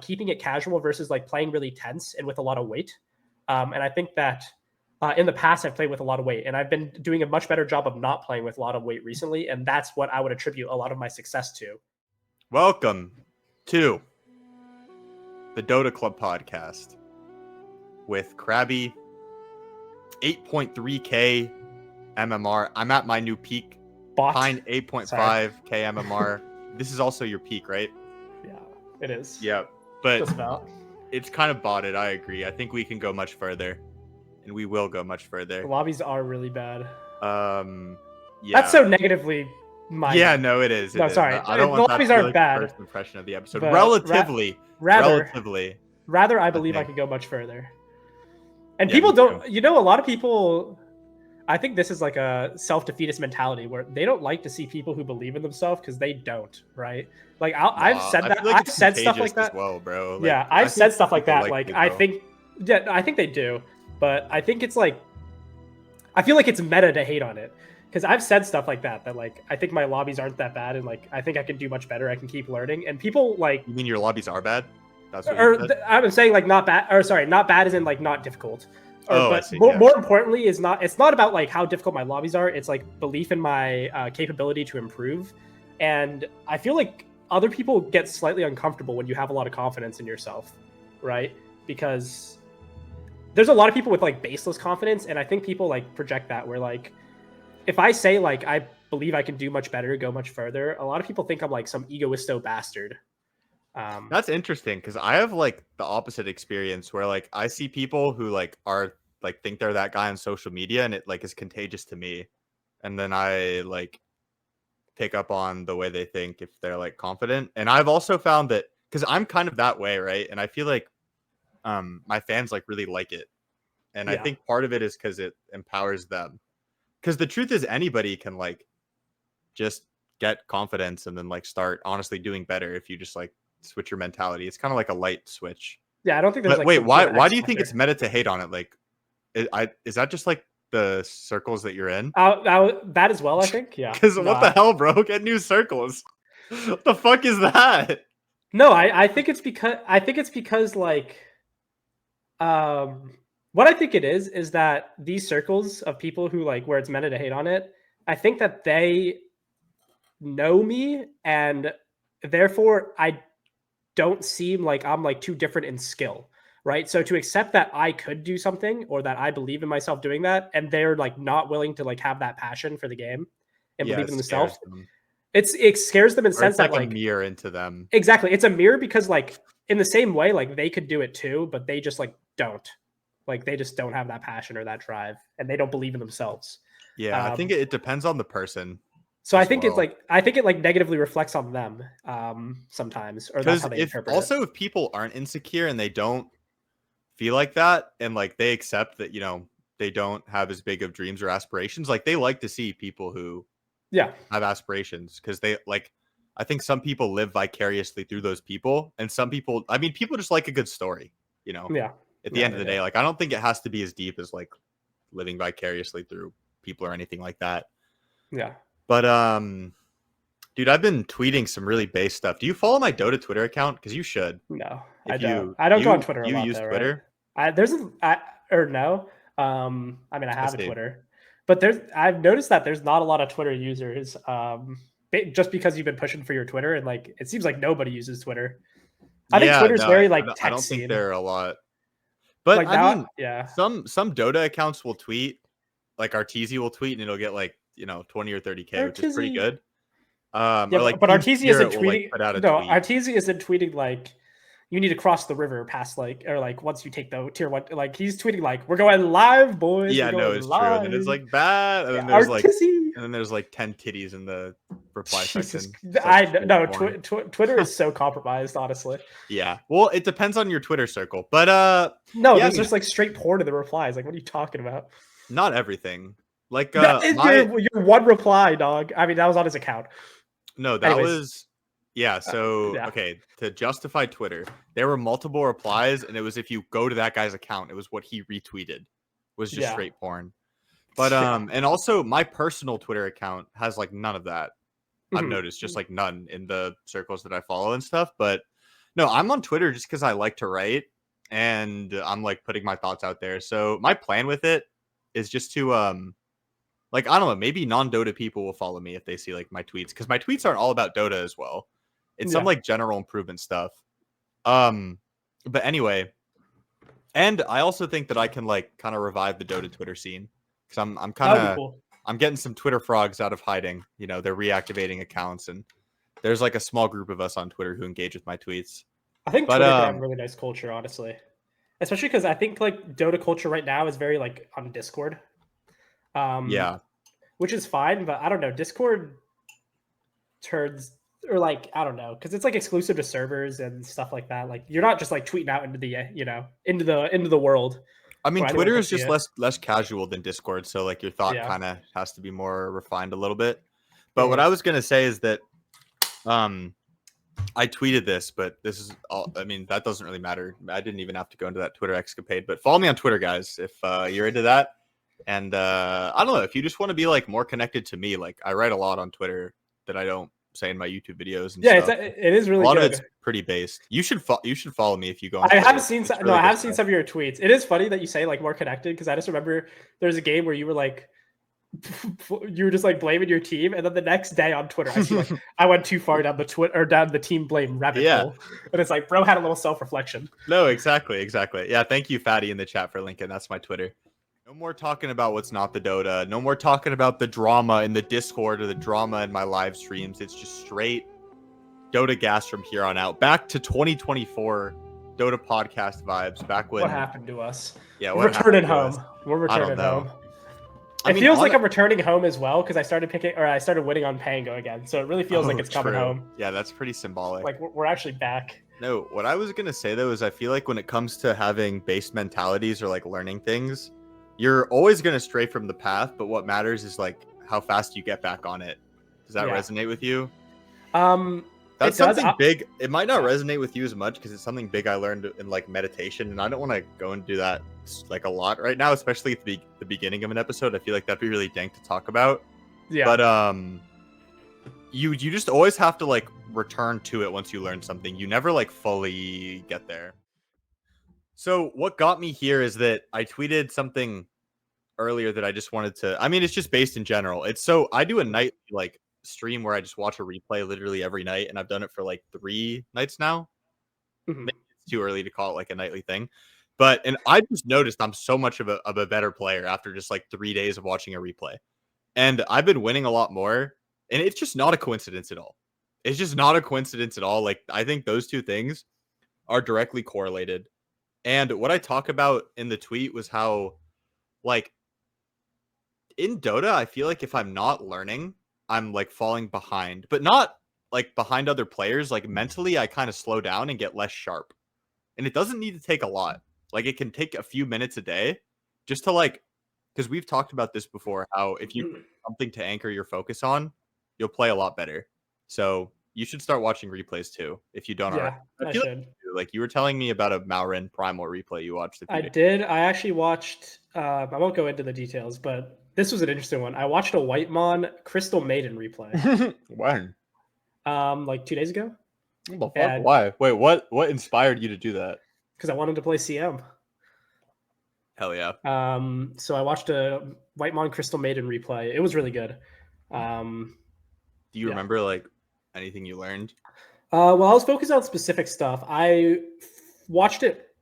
keeping it casual versus like playing really tense and with a lot of weight. And I think that in the past I've played with a lot of weight, and I've been doing a much better job of not playing with a lot of weight recently, and that's what I would attribute a lot of my success to. Welcome to the Dota Club podcast with Krabby, 8.3k MMR. I'm at my new peak. Pine 8.5k MMR. This is also your peak, right? Yeah, it is. Yeah, but just about. It's kind of botted. I agree. I think we can go much further, and we will go much further. The lobbies are really bad. Yeah. That's so negatively. Yeah, no, it is. No, sorry. I don't want that to be like bad. the first impression of the episode. Relatively. Rather, I believe I could go much further. And people don't. A lot of people. I think this is like a self-defeatist mentality where they don't like to see people who believe in themselves because they don't, right? Like I've said that. Like I've said stuff like that. As well, bro. Like, yeah, I've said stuff like that. Like I think they do, but I think it's like, I feel like it's meta to hate on it because I've said stuff like that. That like I think my lobbies aren't that bad, and like I think I can do much better. I can keep learning, and people like. You mean your lobbies are bad? That's what I'm saying, like not bad. Or sorry, not bad as in like not difficult. But more importantly, it's not about like how difficult my lobbies are. It's like belief in my capability to improve. And I feel like other people get slightly uncomfortable when you have a lot of confidence in yourself, right? Because there's a lot of people with like baseless confidence, and I think people like project that where like if I say like I believe I can do much better, go much further, a lot of people think I'm like some egoisto bastard. That's interesting because I have like the opposite experience where like I see people who like are like think they're that guy on social media, and it like is contagious to me, and then I like pick up on the way they think if they're like confident. And I've also found that because I'm kind of that way, right? And I feel like my fans like really like it, and I think part of it is because it empowers them. Because the truth is anybody can like just get confidence and then like start honestly doing better if you just like switch your mentality. It's kind of like a light switch. Yeah, I don't think there's like. Wait, why do you think it's meta to hate on it? Like, is that just like the circles that you're in? That as well, I think. Yeah. Because what the hell, bro? Get new circles. What the fuck is that? No, I think it's because like, what I think it is that these circles of people who like where it's meta to hate on it, I think that they know me and therefore I don't seem like I'm like too different in skill, right? So to accept that I could do something or that I believe in myself doing that, and they're like not willing to like have that passion for the game and believe in themselves, it scares them in the sense that like a mirror into them. Exactly, it's a mirror because like in the same way like they could do it too, but they just like don't, like they just don't have that passion or that drive, and they don't believe in themselves. Yeah, I think it depends on the person. So I think it's like it like negatively reflects on them sometimes, or that's how they interpret it. Also, if people aren't insecure and they don't feel like that, and like they accept that they don't have as big of dreams or aspirations, like they like to see people who have aspirations because they like. I think some people live vicariously through those people, and some people, I mean, people just like a good story. Yeah. At the end of the day, like I don't think it has to be as deep as like living vicariously through people or anything like that. Yeah. But dude, I've been tweeting some really base stuff. Do you follow my Dota Twitter account? Because you should. No, I don't. I don't go on Twitter a lot. You use Twitter? Right? No. I mean, I have a Twitter, but I've noticed that there's not a lot of Twitter users. Just because you've been pushing for your Twitter, and like it seems like nobody uses Twitter. I think Twitter's very like tech. I don't think there are a lot. But like I mean, some Dota accounts will tweet, like Arteezy will tweet, and it'll get like 20 or 30K, which is pretty good. But Arteezy isn't tweeting. Arteezy isn't tweeting like you need to cross the river past like, or like once you take the tier 1, like he's tweeting like we're going live, boys. Yeah, no, it's live. true. And then it's like bad, and then there's like 10 titties in the reply section. Twitter is so compromised, honestly. Yeah, well, it depends on your Twitter circle, but there's just like straight porn in the replies. Like, what are you talking about? Not everything. Like your one reply, dog. I mean, that was on his account. No, that was So okay, to justify Twitter, there were multiple replies, and it was if you go to that guy's account, it was what he retweeted was just straight porn. But and also my personal Twitter account has like none of that. I've noticed just like none in the circles that I follow and stuff. But No, I'm on Twitter just because I like to write and I'm like putting my thoughts out there. So my plan with it is just to like I don't know, maybe non-Dota people will follow me if they see like my tweets because my tweets aren't all about Dota as well. It's some like general improvement stuff. But anyway, and I also think that I can like kind of revive the Dota Twitter scene because I'm kind of cool. I'm getting some Twitter frogs out of hiding. You know, they're reactivating accounts, and there's like a small group of us on Twitter who engage with my tweets. I think Twitter can have really nice culture, honestly, especially because I think like Dota culture right now is very like on Discord. Yeah, which is fine, but I don't know. Discord turns or like I don't know because it's like exclusive to servers and stuff like that. Like you're not just like tweeting out into the into the world. I mean, Twitter is just less casual than Discord, so like your thought kind of has to be more refined a little bit. But what I was gonna say is that, I tweeted this, but this is all. I mean, that doesn't really matter. I didn't even have to go into that Twitter escapade. But follow me on Twitter, guys, if you're into that. And I don't know if you just want to be like more connected to me. Like I write a lot on Twitter that I don't say in my YouTube videos. And stuff. It is really a lot good. of it's pretty based. You should follow me if you go. I have seen some. I have seen some of your tweets. It is funny that you say like more connected because I just remember there's a game where you were like. You were just like blaming your team, and then the next day on Twitter, I see like I went too far down the down the team blame rabbit hole, and it's like bro had a little self reflection. No, exactly. Yeah, thank you, Fatty, in the chat for linking. That's my Twitter. No more talking about what's not the Dota. No more talking about the drama in the Discord or the drama in my live streams. It's just straight Dota gas from here on out. Back to 2024 Dota podcast vibes. Back when what happened to us? Yeah, we're returning home. We're returning home. It feels like I'm returning home as well because I started winning on Pango again. So it really feels like it's coming home. Yeah, that's pretty symbolic. Like we're actually back. No, what I was gonna say though is I feel like when it comes to having base mentalities or like learning things, you're always gonna stray from the path. But what matters is like how fast you get back on it. Does that resonate with you? That's something big. It might not resonate with you as much because it's something big I learned in like meditation, and I don't want to go and do that like a lot right now, especially at the beginning of an episode. I feel like that'd be really dank to talk about. Yeah. But you just always have to like return to it once you learn something. You never like fully get there. So what got me here is that I tweeted something earlier that I just wanted to. I mean, it's just based in general. I do a nightly like stream where I just watch a replay literally every night, and I've done it for like 3 nights now. Maybe it's too early to call it like a nightly thing, and I just noticed I'm so much of a better player after just like 3 days of watching a replay, and I've been winning a lot more, and it's just not a coincidence at all. It's just not a coincidence at all. Like I think those two things are directly correlated, and what I talk about in the tweet was how like in Dota I feel like if I'm not learning, I'm like falling behind, but not like behind other players. Like mentally, I kind of slow down and get less sharp. And it doesn't need to take a lot. Like it can take a few minutes a day just to like, because we've talked about this before, how if you something to anchor your focus on, you'll play a lot better. So you should start watching replays too if you don't already. I should. Like you were telling me about a Malrin Primal replay you watched. I did. I actually watched. I won't go into the details, but this was an interesting one. I watched a Whitemon Crystal Maiden replay. When? Like 2 days ago. What the fuck? Why? Wait, what inspired you to do that? Because I wanted to play CM. Hell yeah. So I watched a Whitemon Crystal Maiden replay. It was really good. Do you remember like anything you learned? Well, I was focused on specific stuff. I watched it.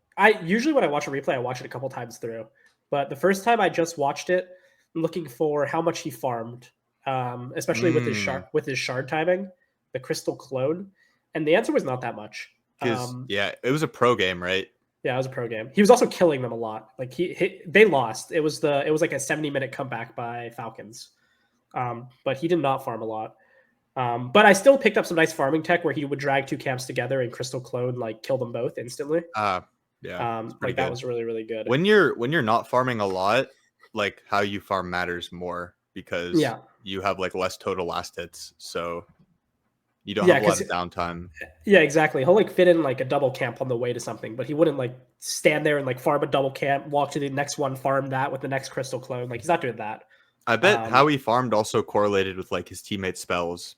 Usually when I watch a replay, I watch it a couple times through. But the first time I just watched it, looking for how much he farmed, especially with his shard timing, the crystal clone, and the answer was not that much. It was a pro game, right? Yeah, it was a pro game. He was also killing them a lot. Like they lost. It was like a 70-minute comeback by Falcons, but he did not farm a lot. But I still picked up some nice farming tech where he would drag 2 camps together and crystal clone like kill them both instantly. Like that was really, really good. When you're not farming a lot, like how you farm matters more because you have like less total last hits, so you don't have a lot of downtime. Yeah, exactly. He'll like fit in like a double camp on the way to something, but he wouldn't like stand there and like farm a double camp, walk to the next one, farm that with the next crystal clone. Like he's not doing that. I bet how he farmed also correlated with like his teammates' spells.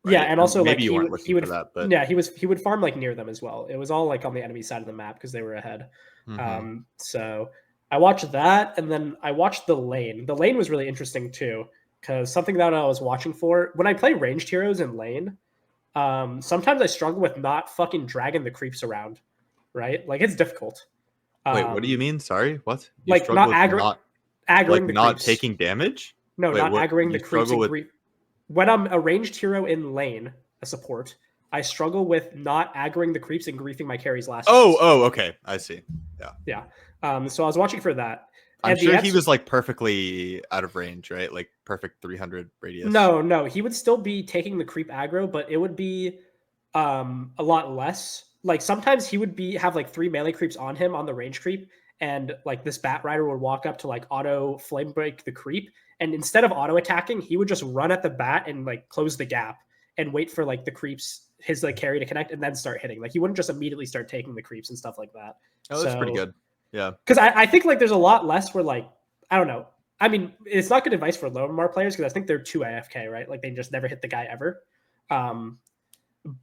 right? Yeah, and also maybe like you weren't looking for that, but yeah, he would farm like near them as well. It was all like on the enemy side of the map because they were ahead. So I watched that, and then I watched the lane. The lane was really interesting too, because something that I was watching for when I play ranged heroes in lane, sometimes I struggle with not fucking dragging the creeps around, right? Like it's difficult. wait, what do you mean? Sorry, what? You Like struggle not with aggroing the not creeps. taking damage? No, Wait, not what? aggroing You the creeps struggle and with? when I'm a ranged hero in lane, a support, I struggle with not aggroing the creeps and griefing my carries last. Oh, okay, I see. Yeah. So I was watching for that. I'm sure he was like perfectly out of range, right? Like perfect 300 radius. No, he would still be taking the creep aggro, but it would be a lot less. Like sometimes he would have like 3 melee creeps on him on the range creep, and like this bat rider would walk up to like auto flame break the creep, and instead of auto attacking, he would just run at the bat and like close the gap and wait for like the creeps, his like carry to connect, and then start hitting. Like he wouldn't just immediately start taking the creeps and stuff like that. Oh, that's pretty good. Yeah, because I think like there's a lot less where like I don't know. I mean, it's not good advice for low MMR players because I think they're too AFK, right? Like they just never hit the guy ever.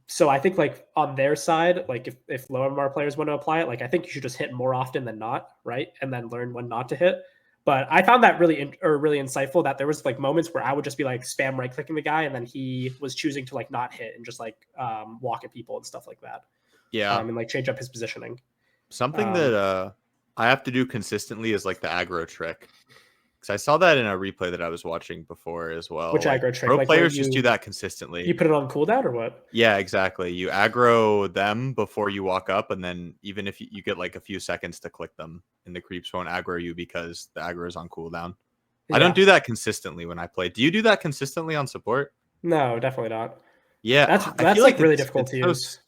So I think like on their side, like if low MMR players want to apply it, like I think you should just hit more often than not, right? And then learn when not to hit. But I found that really really insightful that there was like moments where I would just be like spam right clicking the guy, and then he was choosing to like not hit and just like walk at people and stuff like that. Yeah, and like change up his positioning. Something that I have to do consistently is like the aggro trick. Because I saw that in a replay that I was watching before as well. Which aggro trick? Pro like players just do that consistently. You put it on cooldown or what? Yeah, exactly. You aggro them before you walk up, and then even if you get like a few seconds to click them, and the creeps won't aggro you because the aggro is on cooldown. Yeah. I don't do that consistently when I play. Do you do that consistently on support? No, definitely not. Yeah, that's like really difficult to use.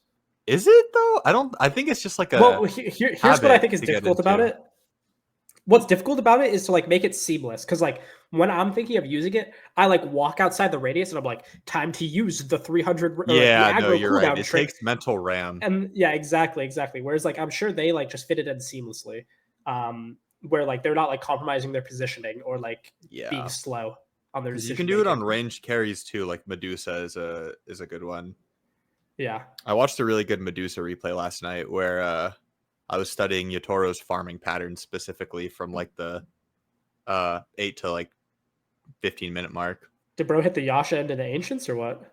Is it though? I think it's just like a. Well, here's what I think is difficult about it. What's difficult about it is to like make it seamless, because like when I'm thinking of using it, I like walk outside the radius and I'm like, time to use the 300 yeah, the no, you're right. It trick. takes mental RAM. And yeah, exactly. Whereas like I'm sure they like just fit it in seamlessly, where like they're not like compromising their positioning or like being slow on their decision. You can do it on ranged carries too. Like Medusa is a good one. Yeah, I watched a really good Medusa replay last night where I was studying Yotoro's farming patterns specifically from like the 8 to like 15-minute mark. Did bro hit the Yasha into the Ancients or what?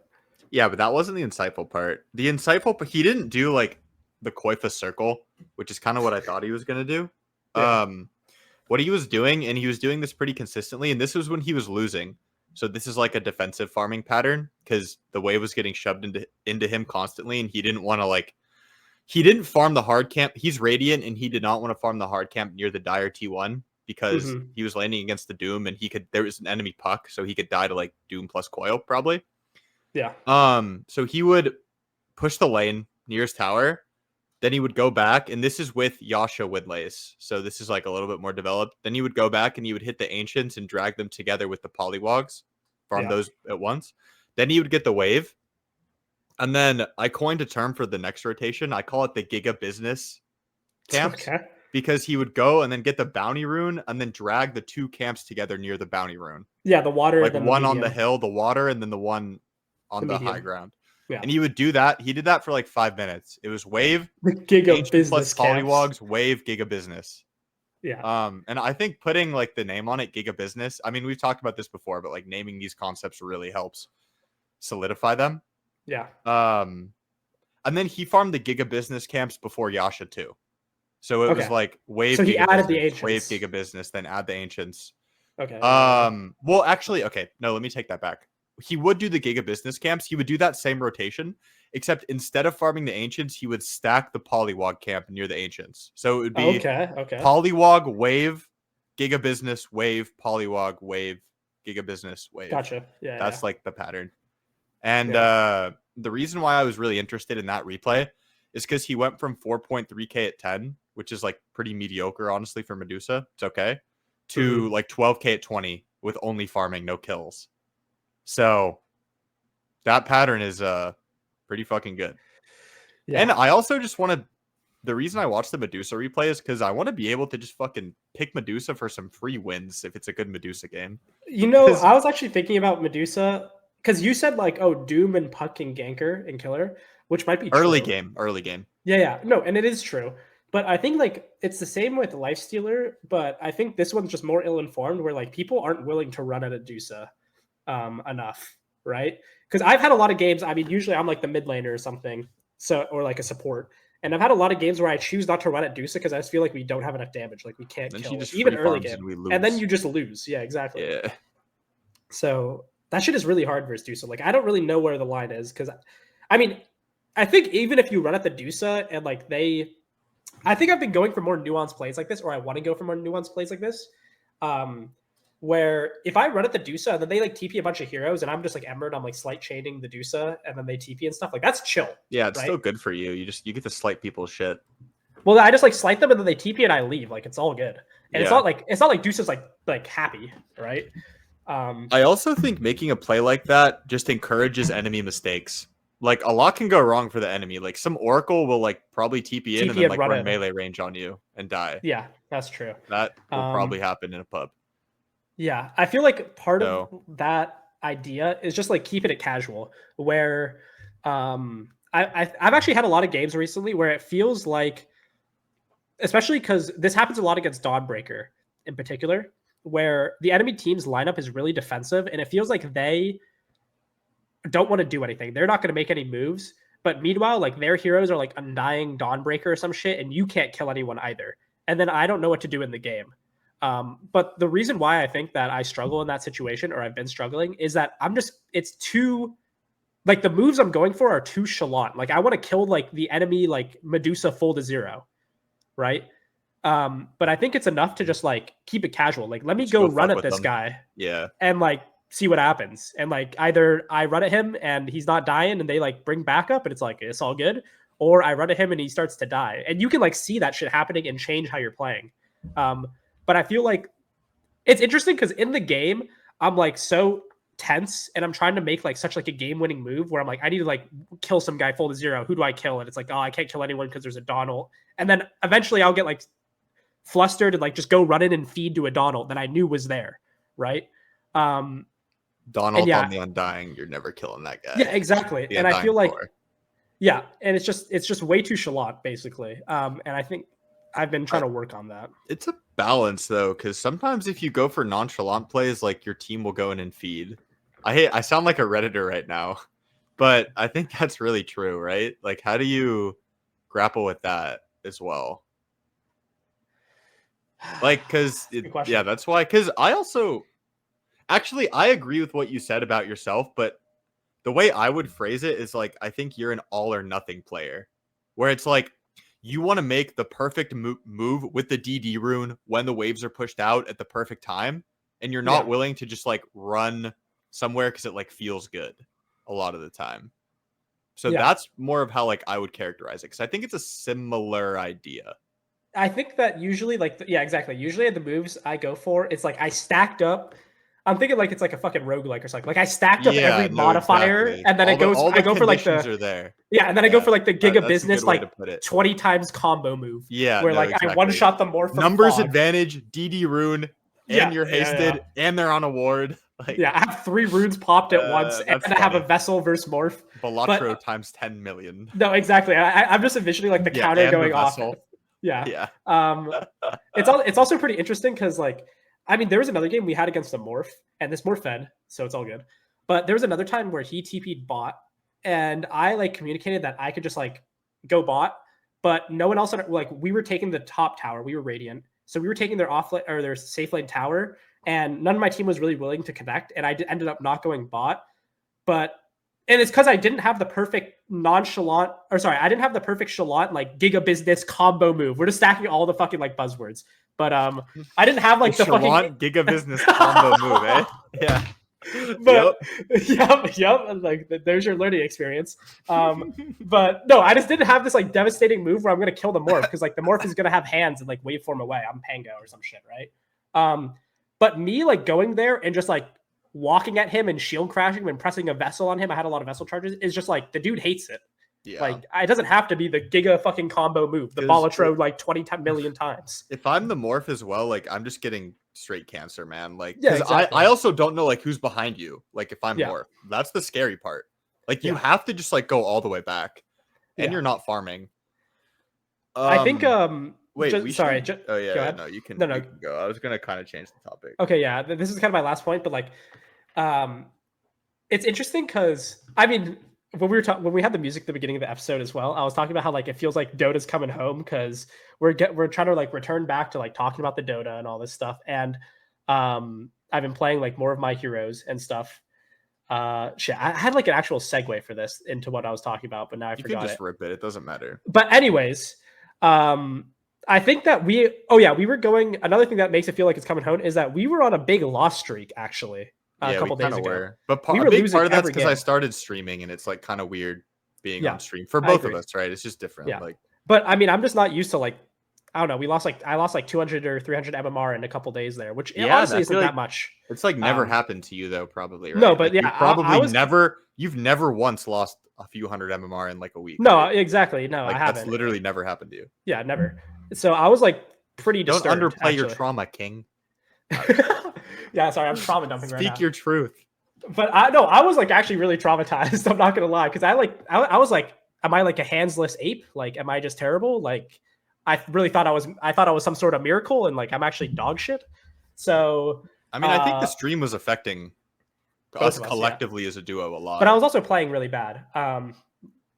Yeah, but that wasn't the insightful part. The insightful, he didn't do like the Koifa circle, which is kind of what I thought he was gonna do. Yeah. What he was doing, and he was doing this pretty consistently, and this was when he was losing. So this is like a defensive farming pattern because the wave was getting shoved into him constantly, and he didn't want to like. He didn't farm the hard camp. He's Radiant, and he did not want to farm the hard camp near the Dire T1 because he was landing against the Doom, and there was an enemy puck, so he could die to like Doom plus Coil probably. Yeah. So he would push the lane near his tower, then he would go back, and this is with Yasha Widlays, so this is like a little bit more developed. Then he would go back and he would hit the Ancients and drag them together with the Polywogs, farm those at once. Then he would get the wave. And then I coined a term for the next rotation. I call it the Giga Business camps. Okay. Because he would go and then get the bounty rune and then drag the 2 camps together near the bounty rune. Yeah, the water. Like one on the hill, the water, and then the one on the high ground. Yeah. And he would do that. He did that for like 5 minutes. It was wave, the Giga Business plus Polywogs, wave, Giga Business. Yeah. And I think putting like the name on it, Giga Business. I mean, we've talked about this before, but like naming these concepts really helps solidify them. Yeah. And then he farmed the Giga Business camps before Yasha too. So it was like wave. So he Giga added business, the Ancients. Wave Giga Business, then add the Ancients. Okay. Well, actually, okay. No, let me take that back. He would do the Giga Business camps. He would do that same rotation, except instead of farming the Ancients, he would stack the Polywog camp near the Ancients. So it would be Polywog, wave, Giga Business, wave, Polywog, wave, Giga Business, wave. Gotcha. Yeah. That's like the pattern. And the reason why I was really interested in that replay is because he went from 4.3k at 10, which is like pretty mediocre, honestly, for Medusa. It's okay. To like 12k at 20 with only farming, no kills. So that pattern is pretty fucking good. Yeah. And I also just want to, the reason I watch the Medusa replay is because I want to be able to just fucking pick Medusa for some free wins if it's a good Medusa game. You know, I was actually thinking about Medusa because you said like, oh, Doom and Puck can ganker and killer, which might be early true. game. Yeah, no, and it is true. But I think like it's the same with Lifestealer, but I think this one's just more ill-informed where like people aren't willing to run at a Dusa enough, right? Because I've had a lot of games. I mean, usually I'm like the mid laner or something, so or like a support. And I've had a lot of games where I choose not to run at Dusa because I just feel like we don't have enough damage. Like we can't Then kill she just even free early farms game. and we lose. And then you just lose. Yeah, exactly. Yeah. So that shit is really hard versus Dusa. Like I don't really know where the line is because I mean, I think even if you run at the Dusa and like I think I've been going for more nuanced plays like this, or I want to go for more nuanced plays like this. Where if I run at the Dusa and then they like TP a bunch of heroes and I'm just like Emerald, I'm like slight chaining the Dusa and then they TP and stuff, like that's chill. Yeah, it's right? still good for you. You get to slight people's shit. Well, I just like slight them and then they TP and I leave. Like it's all good. And Yeah. it's not like Dusa's like happy, right? I also think making a play like that just encourages enemy mistakes. Like a lot can go wrong for the enemy. Like some Oracle will like probably TP in and then like run melee range on you and die. Yeah, that's true. That will probably happen in a pub. Yeah, I feel like part of that idea is just like keeping it casual. Where I've actually had a lot of games recently where it feels like, especially because this happens a lot against Dawnbreaker in particular, where the enemy team's lineup is really defensive and it feels like they don't want to do anything. They're not going to make any moves. But meanwhile, like their heroes are like undying Dawnbreaker or some shit, and you can't kill anyone either. And then I don't know what to do in the game. But the reason why I think that I struggle in that situation, or I've been struggling, is that it's too, like the moves I'm going for are too chalant. Like I want to kill like the enemy, like Medusa full to 0, right? But I think it's enough to just like keep it casual. Like let me go run at this guy, and like see what happens. And like either I run at him and he's not dying, and they like bring backup, and it's like it's all good, or I run at him and he starts to die. And you can like see that shit happening and change how you're playing. But I feel like it's interesting because in the game, I'm like so tense and I'm trying to make like such like a game-winning move where I'm like, I need to like kill some guy full to 0. Who do I kill? And it's like, oh, I can't kill anyone because there's a Donald. And then eventually I'll get like flustered and like just go run in and feed to a Donald that I knew was there, right? Donald on the Undying, you're never killing that guy. Yeah, exactly. And I feel like, yeah, and it's just way too chalant, basically. And I think I've been trying to work on that. It's a balance though, because sometimes if you go for nonchalant plays, like your team will go in and feed. I sound like a Redditor right now, but I think that's really true, right? Like, how do you grapple with that as well? Like, because yeah, that's why. Because I also actually I agree with what you said about yourself, but the way I would phrase it is like I think you're an all or nothing player, where it's like you want to make the perfect move with the DD rune when the waves are pushed out at the perfect time, and you're not willing to just like run somewhere because it like feels good a lot of the time. So that's more of how like I would characterize it, because I think it's a similar idea. I think that usually like exactly. Usually the moves I go for, it's like I stacked up. I'm thinking like it's like a fucking roguelike or something. Like I stacked up every modifier, and then I go for like the are there. Yeah, and then I go for like the Giga Business like 20 times combo move. Yeah, where I one shot them more for numbers fog. Advantage, DD rune, and you're hasted, and they're on a ward. Like, I have 3 runes popped at once, and then I have a vessel versus morph. Balatro times 10 million. No, exactly. I'm just envisioning like the counter going off. Yeah. It's also pretty interesting because like, I mean, there was another game we had against a morph, and this morph fed, so it's all good. But there was another time where he TP'd bot, and I like communicated that I could just like go bot, but no one else like we were taking the top tower. We were Radiant, so we were taking their off or their safe lane tower, and none of my team was really willing to connect, and I ended up not going bot. And it's because I didn't have the perfect I didn't have the perfect chalant like Giga Business combo move. We're just stacking all the fucking like buzzwords. But I didn't have like the fucking Giga Business combo move, eh? Yeah. But yep. Like there's your learning experience. But no, I just didn't have this like devastating move where I'm gonna kill the morph because like the morph is gonna have hands and like waveform away. I'm Pango or some shit, right? But me like going there and just like walking at him and shield crashing and pressing a vessel on him, I had a lot of vessel charges, is just like the dude hates it. Yeah. Like it doesn't have to be the Giga fucking combo move, the Balatro like 20 million times. If I'm the morph as well, like I'm just getting straight cancer, man. Like, Yeah, because exactly. I also don't know like who's behind you. Like, if I'm Yeah. more, that's the scary part. Like, you Yeah. have to just like go all the way back, and Yeah. you're not farming. I think Wait, we sorry, should. Oh go yeah, ahead. no, you can No. go. I was gonna kind of change the topic. Okay, yeah. This is kind of my last point, but like it's interesting because I mean when we had the music at the beginning of the episode as well, I was talking about how like it feels like Dota's coming home because we're trying to like return back to like talking about the Dota and all this stuff. And I've been playing like more of my heroes and stuff. Shit, I had like an actual segue for this into what I was talking about, but now I You could forgot just it. rip it. It doesn't matter. But anyways, I think that we were going. Another thing that makes it feel like it's coming home is that we were on a big loss streak actually a Yeah, we couple kind days of ago. were. But We a were big losing part of that's every because I game. started streaming, and it's like kind of weird being Yeah, on stream for I both of agree. us, right? It's just different. Yeah, Like, but I mean, I'm just not used to like I don't know. I lost like 200 or 300 MMR in a couple days there, which yeah, honestly I isn't feel like that much. it's like never Um, happened to you though, probably, no, right? but Like, yeah, you probably I was you've never once lost a few hundred MMR in like a week, no right? exactly no, I Like, that's haven't. literally never happened to you. Yeah, never. So I was like pretty Don't disturbed underplay your actually. trauma, King. Yeah, sorry, I'm trauma dumping right now. Speak your truth. But I was like actually really traumatized. I'm not gonna lie, because I was like, am I like a handsless ape? Like, am I just terrible? Like, I really thought I was some sort of miracle, and like I'm actually dog shit. So, I mean, I think the stream was affecting both us of us, yeah. collectively as a duo a lot. But I was also playing really bad,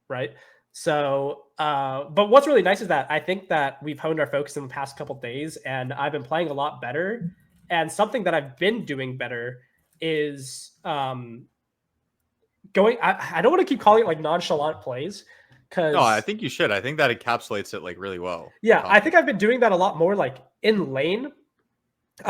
right? So, but what's really nice is that I think that we've honed our focus in the past couple days, and I've been playing a lot better. And something that I've been doing better is going. I don't want to keep calling it like nonchalant plays, because No, I think you should. I think that encapsulates it like really well. yeah, I think I've been doing that a lot more like in lane,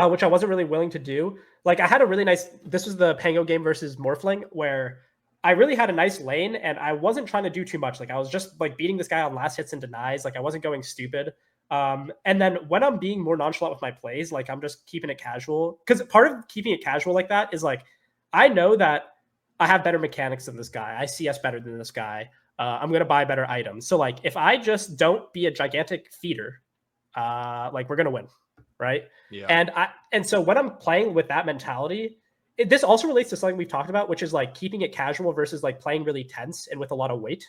which I wasn't really willing to do. Like I had a really nice. This was the Pango game versus Morphling, where I really had a nice lane, and I wasn't trying to do too much. Like I was just like beating this guy on last hits and denies. Like I wasn't going stupid. And then when I'm being more nonchalant with my plays, like I'm just keeping it casual. Because part of keeping it casual like that is like I know that I have better mechanics than this guy. I CS better than this guy. I'm gonna buy better items. So like if I just don't be a gigantic feeder, like we're gonna win, right? Yeah. And so when I'm playing with that mentality, this also relates to something we've talked about, which is like keeping it casual versus like playing really tense and with a lot of weight.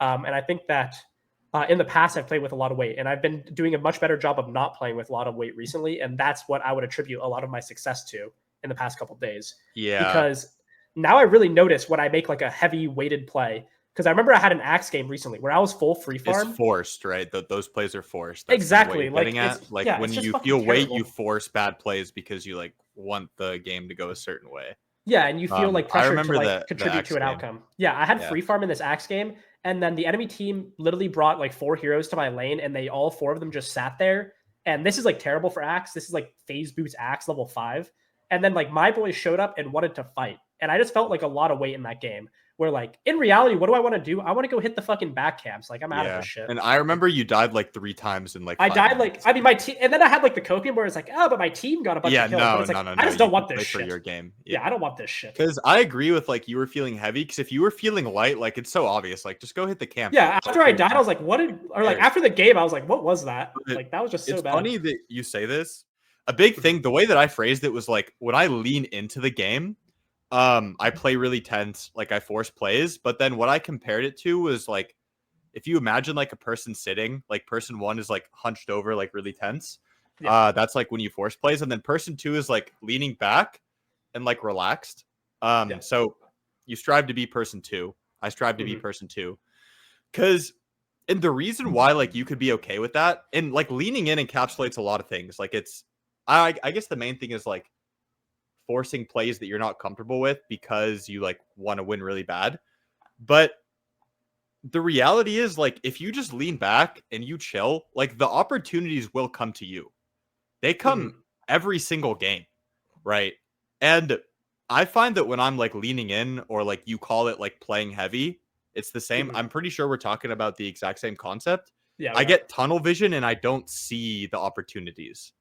And I think that in the past I've played with a lot of weight, and I've been doing a much better job of not playing with a lot of weight recently, and that's what I would attribute a lot of my success to in the past couple of days. Yeah. Because now I really notice when I make like a heavy weighted play. Because I remember I had an axe game recently where I was full free farm. It's forced, right? Those plays are forced. That's exactly. Like yeah, when you feel weight, you force bad plays because you like want the game to go a certain way. Yeah, and you feel like pressure to like contribute to an game. outcome. Yeah, I had free farm in this axe game, and then the enemy team literally brought like 4 heroes to my lane, and they all 4 of them just sat there. And this is like terrible for axe. This is like phase boots axe level 5. And then like my boys showed up and wanted to fight, and I just felt like a lot of weight in that game. Where like in reality, what do I want to do? I want to go hit the fucking back camps. Like I'm out of this shit. And I remember you died like 3 times in like. I died like my team, and then I had like the copium where it's like, oh, but my team got a bunch of kills. No, it's like, no. I just don't want this shit for your game. Yeah, I don't want this shit. Because I agree with like you were feeling heavy. Because if you were feeling light, like it's so obvious. Like just go hit the camp. Yeah, after I died, I was like, what did? Or like after the game, I was like, what was that? Like that was just so bad. It's funny that you say this. A big thing, the way that I phrased it was like when I lean into the game. I play really tense, like I force plays, but then what I compared it to was like if you imagine like a person sitting, like person 1 is like hunched over, like really tense. Yeah. That's like when you force plays, and then person 2 is like leaning back and like relaxed. So you strive to be person 2. I strive to be person 2. And the reason why like you could be okay with that, and like leaning in encapsulates a lot of things. Like it's I guess the main thing is like forcing plays that you're not comfortable with because you like want to win really bad. But the reality is like if you just lean back and you chill, like the opportunities will come to you. They come every single game, right? And I find that when I'm like leaning in, or like you call it like playing heavy, it's the same. I'm pretty sure we're talking about the exact same concept. Yeah, I get tunnel vision and I don't see the opportunities.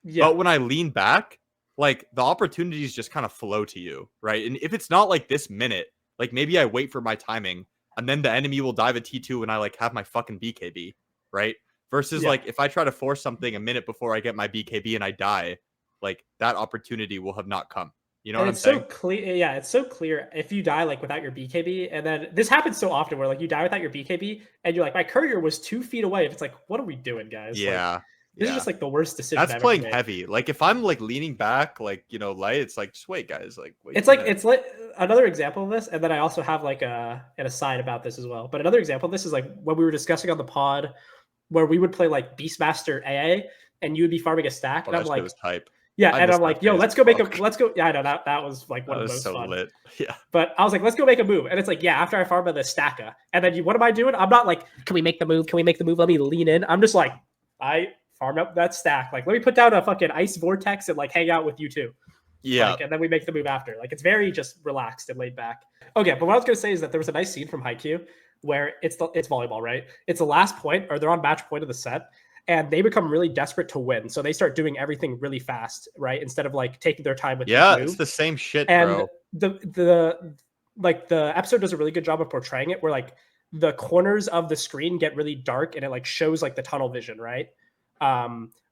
Yeah. But when I lean back, like the opportunities just kind of flow to you, right? And if it's not like this minute, like maybe I wait for my timing and then the enemy will dive a T2 and I like have my fucking BKB, right? Versus like if I try to force something a minute before I get my BKB and I die, like that opportunity will have not come. You know And what I'm it's so saying? clear. Yeah, it's so clear if you die like without your BKB, and then this happens so often where like you die without your BKB, and you're like, my courier was 2 feet away. If it's like, what are we doing, guys? Like, Yeah. this is Yeah. just like the worst decision That's I've ever playing made. heavy. Like if I'm like leaning back, like, you know, light, it's like, just wait, guys. Like, wait. It's like another example of this, and then I also have like an aside about this as well. But another example of this is like when we were discussing on the pod where we would play like Beastmaster AA, and you would be farming a stack, Oh, and I'm that shit like, was hype. yeah, I and I'm missed like, that yo, phase. let's go make a, Fuck. let's go. Yeah, I know that was like one That of the was most so fun. lit. Yeah. But I was like, let's go make a move. And it's like, yeah, after I farm the stacka. And then what am I doing? I'm not like, can we make the move? Can we make the move? Let me lean in. I'm just like, I farm up that stack. Like, let me put down a fucking ice vortex and like hang out with you too. Yeah. Like, and then we make the move after. Like, it's very just relaxed and laid back. Okay, but what I was gonna say is that there was a nice scene from Haikyuu where it's volleyball, right? It's the last point, or they're on match point of the set, and they become really desperate to win. So they start doing everything really fast, right? Instead of like taking their time with each move. It's the same shit, and bro. the episode does a really good job of portraying it where like the corners of the screen get really dark and it like shows like the tunnel vision, right?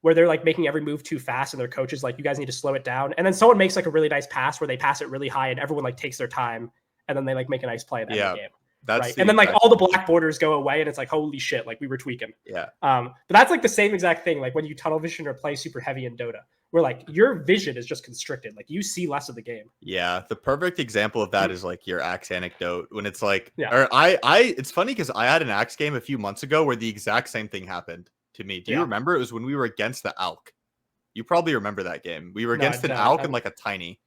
Where they're like making every move too fast and their coach is like, you guys need to slow it down. And then someone makes like a really nice pass where they pass it really high and everyone like takes their time and then they like make a nice play at the end of the game. Right. And then like all the black borders go away and it's like, holy shit, like we were tweaking. Yeah. But that's like the same exact thing. Like when you tunnel vision or play super heavy in Dota, where like your vision is just constricted. Like you see less of the game. Yeah. The perfect example of that is like your Axe anecdote when it's like, yeah. or it's funny because I had an Axe game a few months ago where the exact same thing happened to me. Do you remember? It was when we were against the Alk. You probably remember that game. We were against an Alk and like a Tiny.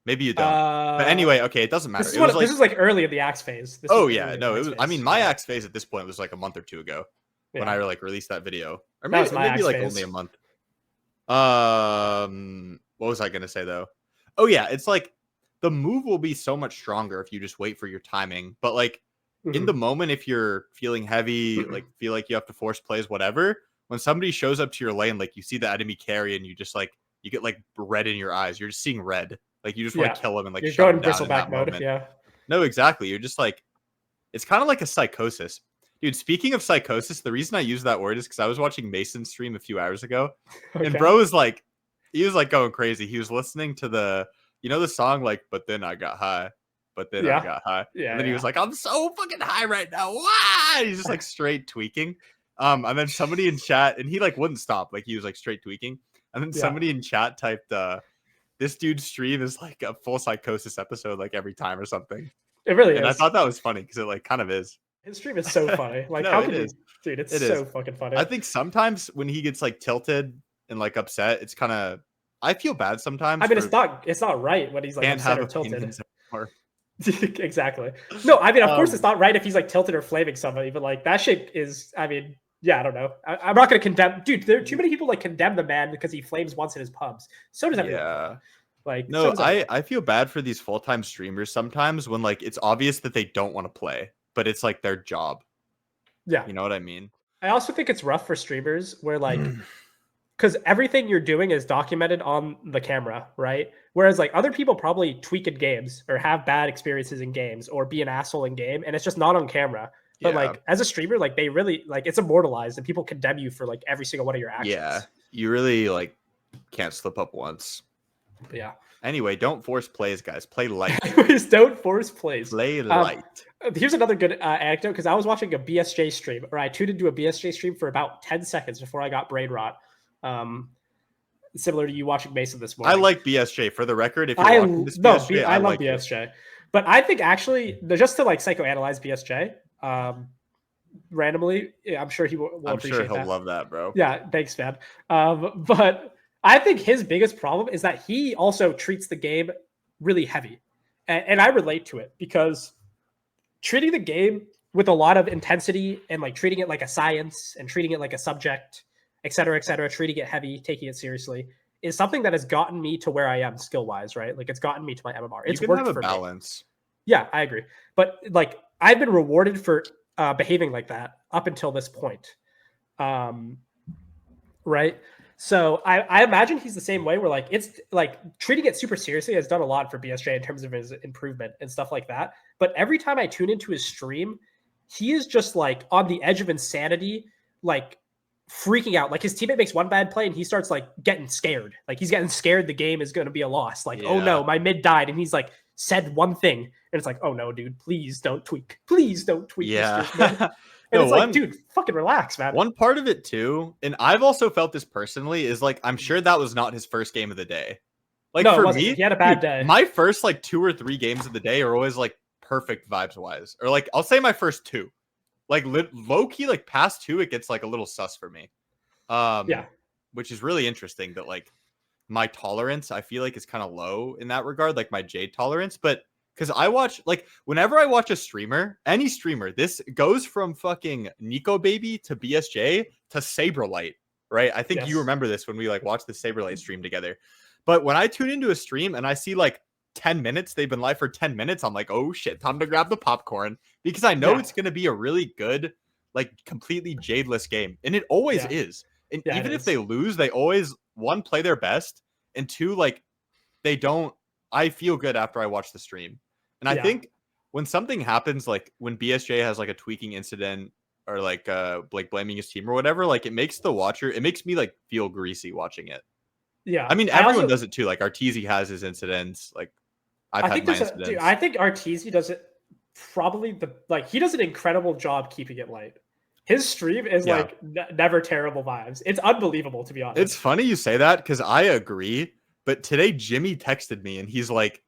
Maybe you don't. But anyway, okay, it doesn't matter. This is like early in the Axe phase. No, it was. I mean, my Axe phase at this point was like a month or two ago when I like released that video, or maybe like only a month. What was I gonna say though? Oh yeah, it's like the move will be so much stronger if you just wait for your timing. But like in the moment, if you're feeling heavy, like feel like you have to force plays, whatever. When somebody shows up to your lane, like you see the enemy carry, and you just like you get like red in your eyes. You're just seeing red. Like you just want to kill him and like you're going bristleback mode. Moment. Yeah. No, exactly. You're just like, it's kind of like a psychosis. Dude, speaking of psychosis, the reason I use that word is because I was watching Mason's stream a few hours ago. Okay. And bro was like, he was like going crazy. He was listening to the song like, but then I got high. But then I got high. Yeah, and then he was like, I'm so fucking high right now. Why? He's just like straight tweaking. And then somebody in chat, and he like wouldn't stop. Like he was like straight tweaking. And then somebody in chat typed, this dude's stream is like a full psychosis episode like every time or something. It really is. And I thought that was funny because it like kind of is. His stream is so funny. Like how can you, dude, it's so fucking funny. I think sometimes when he gets like tilted and like upset, it's kind of, I feel bad sometimes. I mean, it's not right when he's like upset or tilted. Exactly. No, I mean, of course it's not right if he's like tilted or flaming somebody, but like that shit is, I mean, yeah, I don't know. I'm not going to condemn, dude. There are too many people like condemn the man because he flames once in his pubs. So does everyone. Yeah. Like no, I feel bad for these full-time streamers sometimes when like it's obvious that they don't want to play, but it's like their job. Yeah. You know what I mean? I also think it's rough for streamers where like, because everything you're doing is documented on the camera, right? Whereas like other people probably tweak in games or have bad experiences in games or be an asshole in game, and it's just not on camera. But like as a streamer, like they really like it's immortalized and people condemn you for like every single one of your actions. Yeah, you really like can't slip up once. But yeah. Anyway, don't force plays, guys. Play light. Anyways, don't force plays. Play light. Here's another good anecdote because I was watching a BSJ stream, or I tuned into a BSJ stream for about 10 seconds before I got brain rot. Similar to you watching Mason this morning. I like BSJ. For the record, if you're watching this BSJ, I love BSJ. But I think actually, just to like psychoanalyze BSJ, randomly, I'm sure he will appreciate that. I'm sure he'll love that, bro. Yeah, thanks, man. But I think his biggest problem is that he also treats the game really heavy. And I relate to it because treating the game with a lot of intensity and like treating it like a science and treating it like a subject, et cetera, treating it heavy, taking it seriously is something that has gotten me to where I am skill-wise, right? Like it's gotten me to my MMR. It's you can worked have a for balance. Me. Yeah, I agree. But like I've been rewarded for behaving like that up until this point. Right? So I imagine he's the same way where like it's like treating it super seriously has done a lot for BSJ in terms of his improvement and stuff like that. But every time I tune into his stream, he is just like on the edge of insanity, like freaking out. Like his teammate makes one bad play and he starts like getting scared. Like he's getting scared the game is going to be a loss. Like, oh no, my mid died. And he's like said one thing. And it's like, oh no, dude, please don't tweak. Please don't tweak. Yeah. And it's like, dude, fucking relax, man. One part of it too, and I've also felt this personally, is like, I'm sure that was not his first game of the day. Like no, for me, he had a bad day. My first like 2 or 3 games of the day are always like perfect vibes wise. Or like, I'll say my first 2. Like low key, like past 2, it gets like a little sus for me. Which is really interesting that like my tolerance, I feel like, is kind of low in that regard, like my jade tolerance. But because I watch, like, whenever I watch a streamer, any streamer, this goes from fucking Nico Baby to BSJ to Saberlight, right? I think you remember this when we like watched the Saberlight stream together. But when I tune into a stream and I see like 10 minutes, they've been live for 10 minutes, I'm like, oh shit, time to grab the popcorn, because I know it's going to be a really good, like completely jadeless game. And it always is. And even if they lose, they always, 1, play their best, and 2, like they don't, I feel good after I watch the stream. And I think when something happens, like when BSJ has like a tweaking incident or like blaming his team or whatever, like it makes the watcher, it makes me like feel greasy watching it. Yeah. I mean, everyone does it too. Like Arteezy has his incidents. Like I've had my incidents. Dude, I think Arteezy does it probably he does an incredible job keeping it light. His stream is like never terrible vibes. It's unbelievable, to be honest. It's funny you say that because I agree. But today Jimmy texted me and he's like,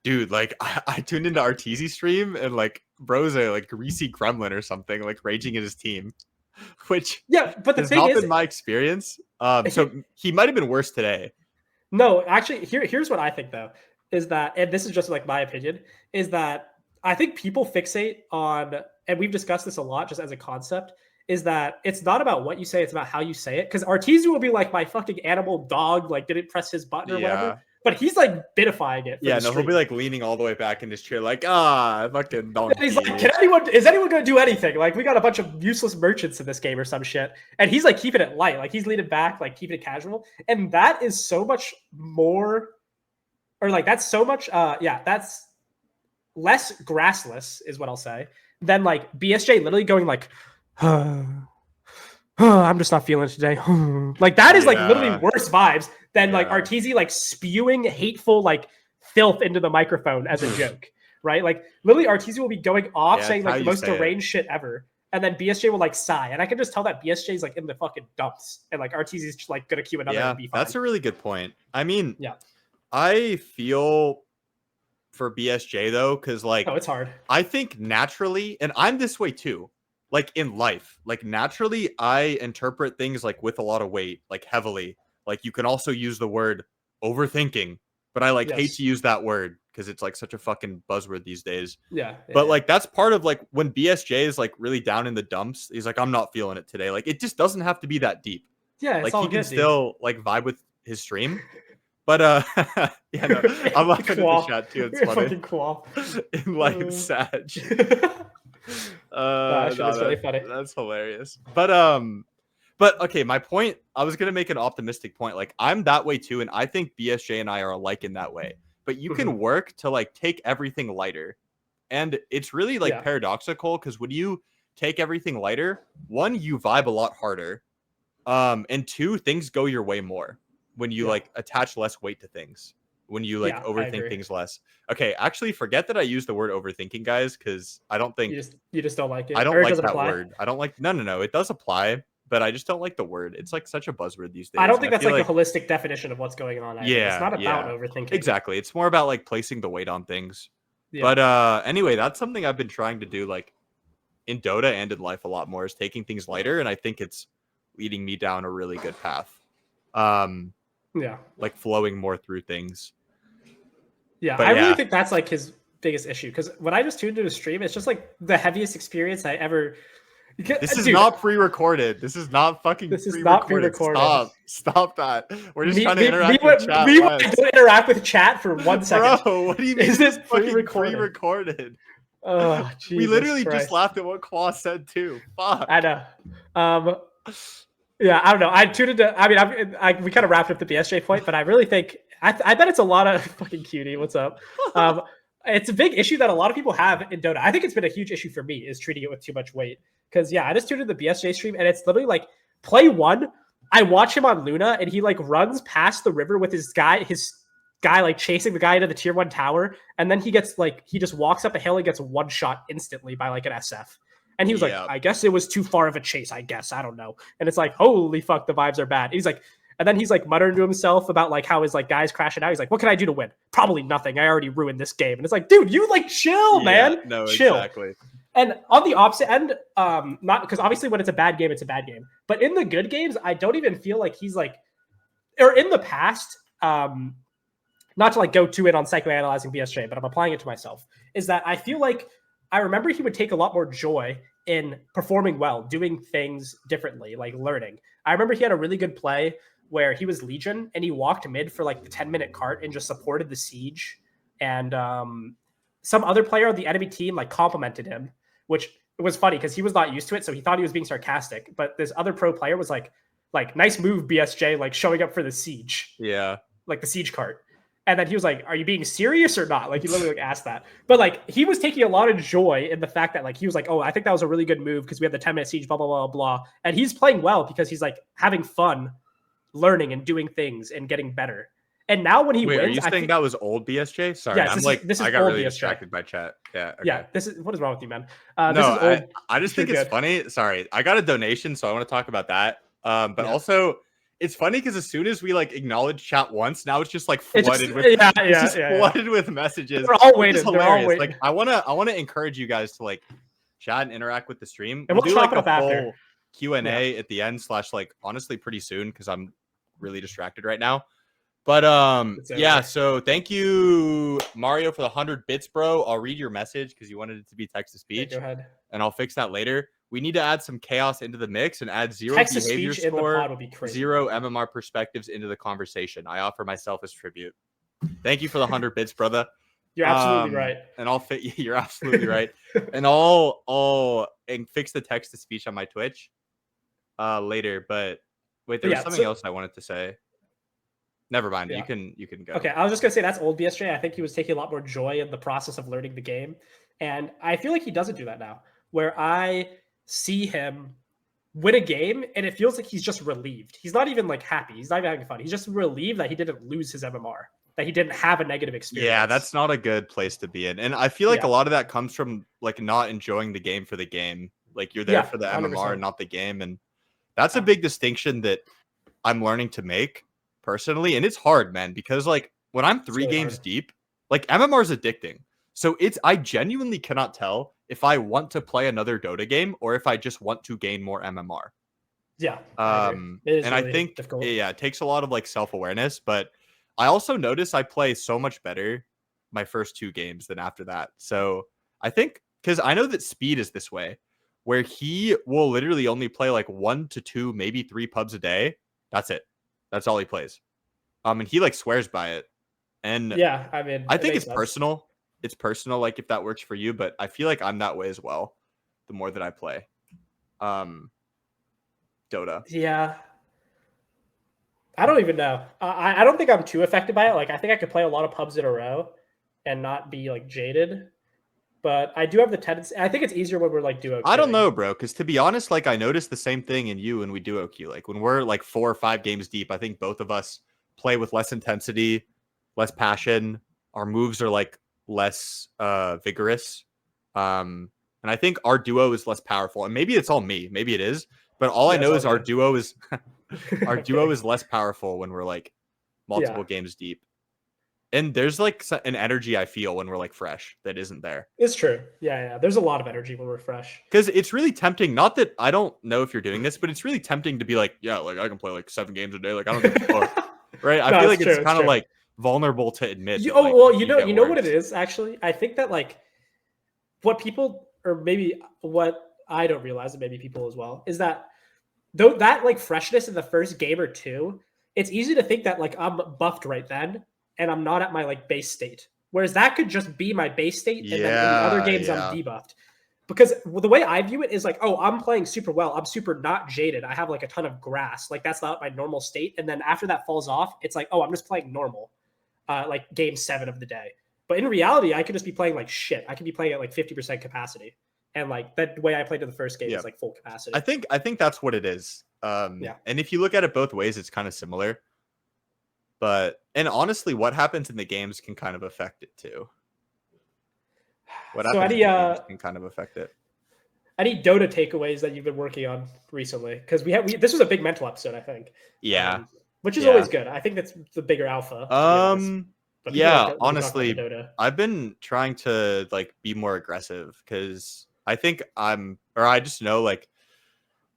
dude, like I tuned into Arteezy stream and like bro's a like greasy gremlin or something, like raging at his team, which but the has thing not is, been my experience. So he might have been worse today. No, actually, here's what I think though, is that, and this is just like my opinion, is that I think people fixate on, and we've discussed this a lot just as a concept, is that it's not about what you say, it's about how you say it. Because Arteezy will be like, my fucking animal dog, like didn't press his button or whatever. But he's like bitifying it. He'll be like leaning all the way back in his chair, like, fucking donkey. And he's like, is anyone going to do anything? Like, we got a bunch of useless merchants in this game or some shit. And he's like keeping it light. Like, he's leaning back, like keeping it casual. And that is so much more, or like, that's so much, that's less grassless, is what I'll say, than like BSJ literally going like, I'm just not feeling it today. Like that is like literally worse vibes than like Arteezy like spewing hateful like filth into the microphone as a joke, right? Like literally Arteezy will be going off saying like the most deranged shit ever, and then BSJ will like sigh, and I can just tell that BSJ is like in the fucking dumps, and like Arteezy's just like gonna cue another and be fine. That's a really good point. I mean, I feel for BSJ though, because like it's hard. I think naturally, and I'm this way too. Like in life, like naturally, I interpret things like with a lot of weight, like heavily. Like you can also use the word overthinking, but I like hate to use that word because it's like such a fucking buzzword these days. But like that's part of like when BSJ is like really down in the dumps, he's like, I'm not feeling it today. Like it just doesn't have to be that deep. Yeah, it's like all he can good, still like vibe with his stream. But I'm laughing at the chat too. It's funny. Enlightened Sag. That's really funny. That's hilarious. But okay, my point, I was gonna make an optimistic point. Like I'm that way too, and I think BSJ and I are alike in that way. But you can work to like take everything lighter. And it's really like paradoxical because when you take everything lighter, 1, you vibe a lot harder. And 2, things go your way more when you like attach less weight to things. When you like overthink things less. Okay, actually forget that I use the word overthinking, guys, because I don't think you just don't like it. I don't like that word. I don't like no, it does apply, but I just don't like the word. It's like such a buzzword these days. I don't think that's like a holistic definition of what's going on. It's not about overthinking. Exactly. It's more about like placing the weight on things. But anyway, that's something I've been trying to do like in Dota and in life a lot more, is taking things lighter, and I think it's leading me down a really good path. Like flowing more through things. I really think that's like his biggest issue, because when I just tuned into a stream, it's just like the heaviest experience I ever. This is not pre-recorded. This is not fucking. This is not pre-recorded. Stop that. We're just trying to interact with chat. Don't interact with chat for 1 second. Bro, what do you mean? Is this pre-recorded? Oh, Jesus we literally Christ. just laughed at what Claw said too. Fuck. I know. I don't know. I tuned into. I mean, we kind of wrapped up the BSJ point, but I really think I bet it's a lot of fucking cutie. What's up? It's a big issue that a lot of people have in Dota. I think it's been a huge issue for me, is treating it with too much weight. Because I just tuned into the BSJ stream, and it's literally like play 1, I watch him on Luna, and he like runs past the river with his guy like chasing the guy into the tier 1 tower, and then he just walks up a hill and gets one shot instantly by like an SF. And he was like, I guess it was too far of a chase, I don't know. And it's like, holy fuck, the vibes are bad. And he's like, and then he's like muttering to himself about like how his like guys crashing out. He's like, what can I do to win? Probably nothing. I already ruined this game. And it's like, dude, you like chill, man. No, chill. Exactly. And on the opposite end, not because obviously when it's a bad game, it's a bad game. But in the good games, I don't even feel like he's like, or in the past, not to like go too in on psychoanalyzing BSJ, but I'm applying it to myself, is that I feel like I remember he would take a lot more joy in performing well, doing things differently, like learning. I remember he had a really good play where he was Legion and he walked mid for like the 10-minute cart and just supported the siege. And some other player on the enemy team like complimented him, which was funny because he was not used to it. So he thought he was being sarcastic. But this other pro player was like, nice move, BSJ, like showing up for the siege. Yeah. Like the siege cart. And then he was like, are you being serious or not? Like he literally like asked that. But like he was taking a lot of joy in the fact that like he was like, oh, I think that was a really good move because we had the 10-minute siege, blah, blah, blah, blah. And he's playing well because he's like having fun learning and doing things and getting better. And now when he wins, are you saying that was old BSJ? Sorry, yeah, I got really distracted by chat. Yeah, okay. Yeah. What is wrong with you, man? I just think it's funny. Sorry, I got a donation, so I want to talk about that. But also, it's funny because as soon as we like acknowledge chat once, now it's just like flooded with messages. They're all waiting. Hilarious. Like I wanna encourage you guys to like chat and interact with the stream. And we'll do like a full Q&A at the end / like honestly pretty soon because I'm really distracted right now. But yeah, so thank you, Mario, for the 100 bits, bro. I'll read your message because you wanted it to be text to speech. Go ahead. And I'll fix that later. We need to add some chaos into the mix and add 0 text behavior score, 0 MMR perspectives into the conversation. I offer myself as tribute. Thank you for the 100 bits, brother. You're absolutely right. And I'll fit. You're absolutely right. And I'll fix the text to speech on my Twitch later. But wait, there was something else I wanted to say. Never mind. Yeah. You can go. Okay, I was just gonna say that's old BSJ. I think he was taking a lot more joy in the process of learning the game, and I feel like he doesn't do that now. Where I see him win a game, and it feels like he's just relieved. He's not even like happy. He's not even having fun. He's just relieved that he didn't lose his MMR, that he didn't have a negative experience. Yeah, that's not a good place to be in. And I feel like a lot of that comes from like not enjoying the game for the game. Like you're there for the 100%. MMR and not the game, and that's a big distinction that I'm learning to make personally. And it's hard, man, because like when I'm 3 games deep, like MMR is addicting. So I genuinely cannot tell if I want to play another Dota game or if I just want to gain more MMR. Yeah. And really I think difficult. It takes a lot of like self-awareness, but I also notice I play so much better my first 2 games than after that. So I think because I know that Speed is this way, where he will literally only play like 1 to 2, maybe 3 pubs a day. That's it. That's all he plays. And he like swears by it. And yeah, I mean, I think it's personal. It's personal, like if that works for you, but I feel like I'm that way as well. The more that I play, Dota. Yeah, I don't even know. I don't think I'm too affected by it. Like I think I could play a lot of pubs in a row and not be like jaded. But I do have the tendency. I think it's easier when we're like duo. I don't know, bro. Because to be honest, like I noticed the same thing in you when we duo queue. Like when we're like 4 or 5 games deep, I think both of us play with less intensity, less passion. Our moves are like less vigorous. And I think our duo is less powerful. And maybe it's all me. Maybe it is. But all I know is our duo is duo is less powerful when we're like multiple games deep. And there's like an energy I feel when we're like fresh that isn't there. It's true. Yeah. There's a lot of energy when we're fresh. Because it's really tempting. Not that I don't know if you're doing this, but it's really tempting to be like, yeah, like I can play like 7 games a day. Like I don't give a fuck. Right? I feel like it's kind of like vulnerable to admit. You know what it is actually. I think that like what people, or maybe what I don't realize, and maybe people as well, is that though that like freshness in the first game or 2, it's easy to think that like I'm buffed right then. And I'm not at my like base state. Whereas that could just be my base state. And then in the other games I'm debuffed. Because the way I view it is like, oh, I'm playing super well. I'm super not jaded. I have like a ton of grass. Like that's not my normal state. And then after that falls off, it's like, oh, I'm just playing normal. Like game 7 of the day. But in reality, I could just be playing like shit. I could be playing at like 50% capacity. And like that way I played in the first game is like full capacity. I think that's what it is. And if you look at it both ways, it's kind of similar. And honestly, what happens in the games can kind of affect it too. What happens in the games can kind of affect it. Any Dota takeaways that you've been working on recently? Because this was a big mental episode, I think. Yeah. Which is always good. I think that's the bigger alpha. But yeah, honestly, I've been trying to like be more aggressive because I think I just know like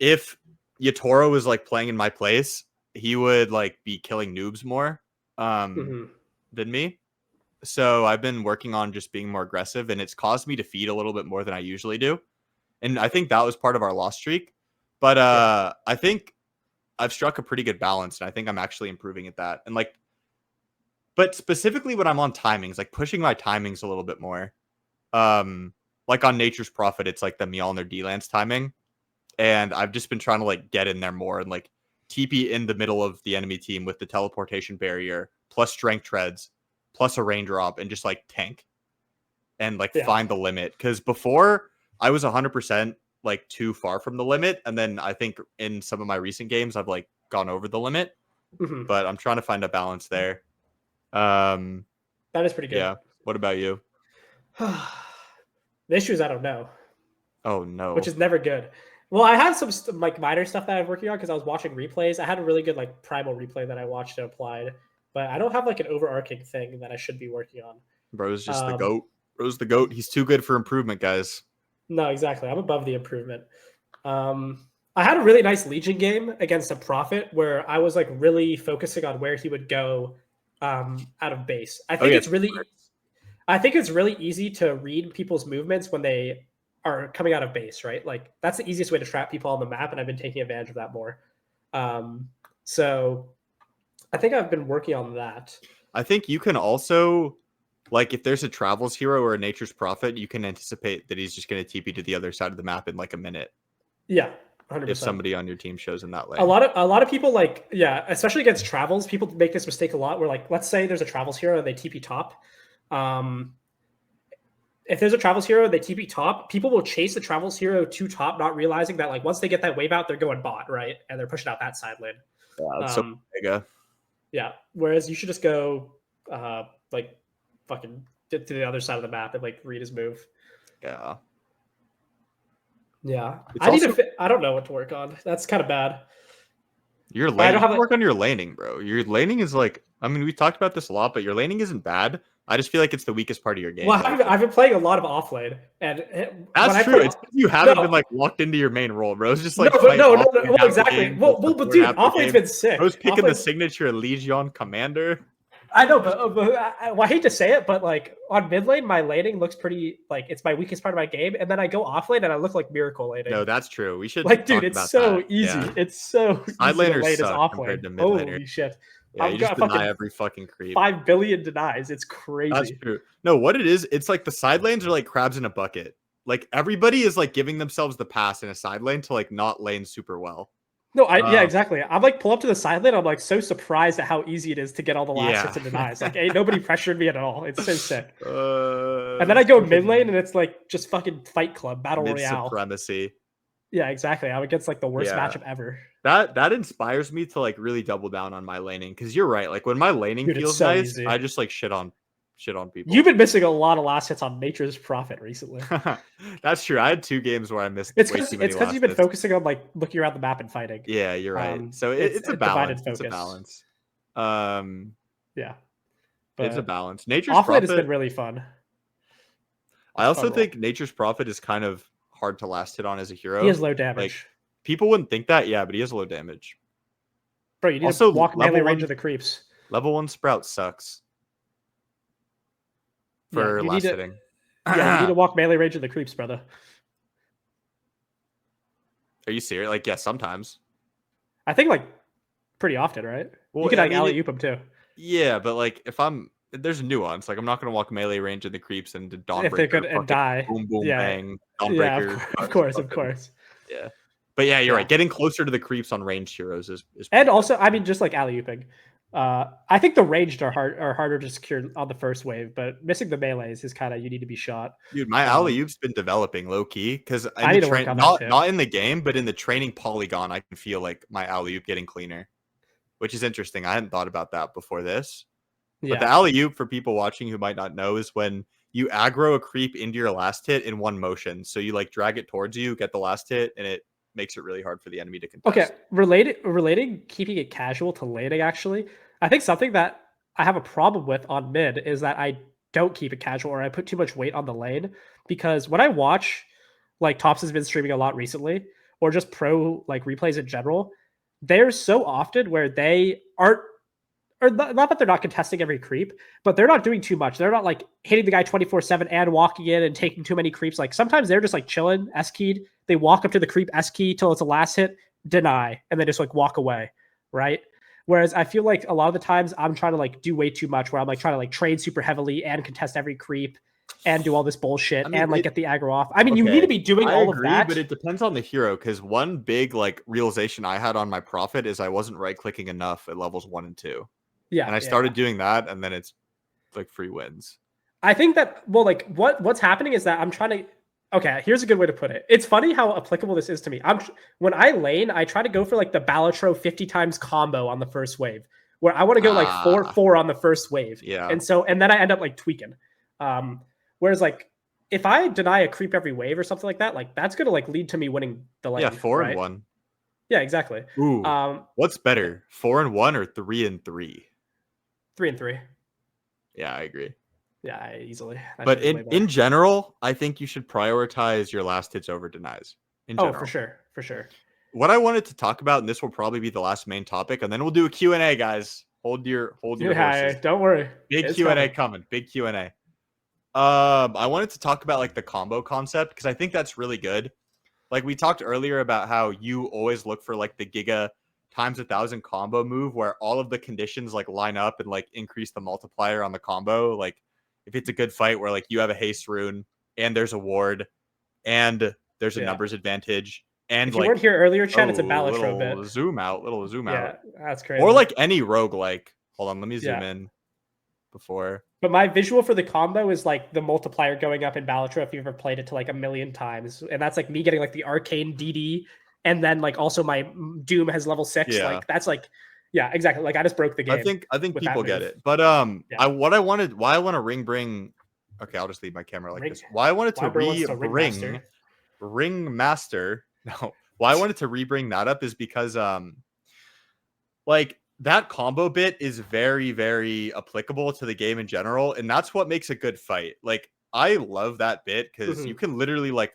if Yatoro was like playing in my place, he would like be killing noobs more than me. So I've been working on just being more aggressive, and it's caused me to feed a little bit more than I usually do. And I think that was part of our loss streak. But I think I've struck a pretty good balance, and I think I'm actually improving at that. And like, but specifically when I'm on timings, like pushing my timings a little bit more. Like on Nature's Prophet, it's like the Mjolnir D-Lance timing. And I've just been trying to like get in there more and like TP in the middle of the enemy team with the teleportation barrier, plus strength treads, plus a raindrop, and just like tank and like find the limit. Because before I was 100% like too far from the limit, and then I think in some of my recent games I've like gone over the limit. But I'm trying to find a balance there. That is pretty good. Yeah. What about you? The issue is I don't know. Oh no. Which is never good. Well, I had some like minor stuff that I was working on because I was watching replays. I had a really good like primal replay that I watched and applied, but I don't have like an overarching thing that I should be working on. Bro's just the GOAT. Bro's the GOAT. He's too good for improvement, guys. No, exactly. I'm above the improvement. I had a really nice Legion game against a Prophet where I was like really focusing on where he would go out of base. I think it's really easy to read people's movements when they are coming out of base, right? Like that's the easiest way to trap people on the map, and I've been taking advantage of that more. So I think I've been working on that. I think you can also, like, if there's a Travels hero or a Nature's Prophet, you can anticipate that he's just going to TP to the other side of the map in like a minute. Yeah, 100%. If somebody on your team shows in that lane. A lot of people like, especially against Travels, people make this mistake a lot where like, let's say there's a Travels hero and they TP top. If there's a Travels hero and they TP top, people will chase the Travels hero to top, not realizing that like once they get that wave out, they're going bot, right? And they're pushing out that side lane. Yeah, that's so mega. Yeah. Whereas you should just go like fucking get to the other side of the map and like read his move. Yeah. Yeah. I don't know what to work on. That's kind of bad. Your laning, work on your laning, bro. Your laning is like, I mean, we talked about this a lot, but your laning isn't bad. I just feel like it's the weakest part of your game. Well, I've been playing a lot of offlane, and that's true. It's you haven't been like locked into your main role, bro. It's just like no, exactly. Well, but dude, offlane's been sick. I was picking the signature Legion Commander. I know, but I hate to say it, but like on mid lane, my laning looks pretty like it's my weakest part of my game, and then I go off lane and I look like miracle laning. No, that's true. We should like, dude, it's so easy. Yeah. It's so side laners suck compared to mid laners. Holy shit! Yeah, you just deny every fucking creep. 5 billion denies. It's crazy. That's true. No, what it is, it's like the side lanes are like crabs in a bucket. Like everybody is like giving themselves the pass in a side lane to like not lane super well. No, yeah, exactly. I'm like pull up to the side lane. I'm like so surprised at how easy it is to get all the last hits and denies. Like, ain't nobody pressured me at all. It's so sick. And then I go mid lane and it's like just fucking Fight Club battle royale supremacy. Yeah, exactly. I'm against like the worst matchup ever. That inspires me to like really double down on my laning because you're right. Like when my laning feels so nice, easy. I just like shit on people. You've been missing a lot of last hits on Nature's Prophet recently. That's true. I had 2 games where I missed. It's because you've been focusing on like looking around the map and fighting. Yeah, you're right. So it's a balance. It's a balance. Yeah, it's a balance. Nature's Prophet has been really fun. I also think Nature's Prophet is kind of hard to last hit on as a hero. He has low damage. Like, people wouldn't think that, but he has low damage. Bro, you need to walk melee range of the creeps. Level 1 Sprout sucks. For last hitting. Yeah, you need to walk melee range of the creeps, brother. Are you serious? Like, yeah, sometimes. I think like pretty often, right? Well, you can like alley-oop them too. Yeah, but like if there's a nuance. Like I'm not gonna walk melee range of the creeps and Dawnbreaker if they could and die. Boom boom bang. Dawnbreaker. Yeah, of course. Yeah. But yeah, you're right. Getting closer to the creeps on ranged heroes is and also, I mean, just like alley-ooping. I think the ranged are harder to secure on the first wave, but missing the melees is kind of, you need to be shot. Dude, my alley-oop's been developing low key because I need to work on that too. Not in the game, but in the training polygon, I can feel like my alley-oop getting cleaner, which is interesting. I hadn't thought about that before this. Yeah. But the alley-oop, for people watching who might not know, is when you aggro a creep into your last hit in one motion. So you like drag it towards you, get the last hit, and it makes it really hard for the enemy to contest. Okay, relating keeping it casual to laning, actually, I think something that I have a problem with on mid is that I don't keep it casual, or I put too much weight on the lane, because when I watch, like, Tops has been streaming a lot recently, or just pro like replays in general, there's so often where they aren't, or not that they're not contesting every creep, but they're not doing too much. They're not like hitting the guy 24/7 and walking in and taking too many creeps. Like sometimes they're just like chilling, S-keyed. They walk up to the creep, S-key till it's a last hit, deny, and then just like walk away, right? Whereas I feel like a lot of the times I'm trying to like do way too much, where I'm like trying to like trade super heavily and contest every creep and do all this bullshit and like get the aggro off. I mean, you need to be doing all of that. But it depends on the hero, because one big like realization I had on my Prophet is I wasn't right clicking enough at levels 1 and 2. Yeah, and I started doing that, and then it's like free wins. I think that, well, like what's happening is that I'm trying to. Okay, here's a good way to put it. It's funny how applicable this is to me. When I lane, I try to go for like the Balatro 50 times combo on the first wave, where I want to go like 4-4 on the first wave. Yeah, and then I end up like tweaking. Whereas like if I deny a creep every wave or something like that, like that's gonna like lead to me winning the lane. Yeah, 4-1. Yeah, exactly. Ooh, what's better, 4-1 or 3-3? 3-3. Yeah, I agree. Yeah, easily. But in general, I think you should prioritize your last hits over denies. In general. Oh, for sure. What I wanted to talk about, and this will probably be the last main topic, and then we'll do a Q&A, guys. Hold your horses. Don't worry. Big Q&A coming. Big Q&A. I wanted to talk about like the combo concept, because I think that's really good. Like we talked earlier about how you always look for like the Giga times 1,000 combo move, where all of the conditions like line up and like increase the multiplier on the combo. Like if it's a good fight where like you have a haste rune and there's a ward and there's a numbers advantage, and if you weren't here earlier, Chad, it's a Balatro little zoom out. Yeah, that's crazy. Or like any roguelike. Hold on, let me zoom in before. But my visual for the combo is like the multiplier going up in Balatro if you've ever played it to like 1,000,000 times, and that's like me getting like the arcane DD. And then like also my Doom has level 6. Yeah. Like that's like, yeah, exactly. Like I just broke the game. I think people get it. But why I want to bring. Okay, I'll just leave my camera like this. Why I wanted to ring master. No, why I wanted to rebring that up is because like that combo bit is very, very applicable to the game in general, and that's what makes a good fight. Like I love that bit because you can literally like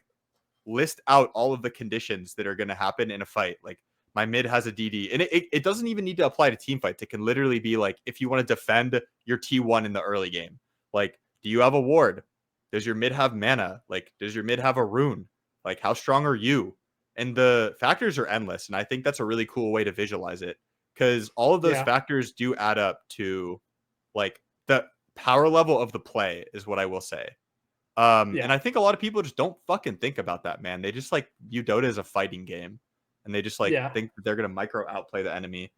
list out all of the conditions that are going to happen in a fight. Like my mid has a DD, and it doesn't even need to apply to team fights. It can literally be like, if you want to defend your T1 in the early game, like, do you have a ward? Does your mid have mana? Like, does your mid have a rune? Like, how strong are you? And the factors are endless. And I think that's a really cool way to visualize it, because all of those factors do add up to like the power level of the play is what I will say. And I think a lot of people just don't fucking think about that, man. They just like view Dota as a fighting game, and they just like think that they're gonna micro outplay the enemy.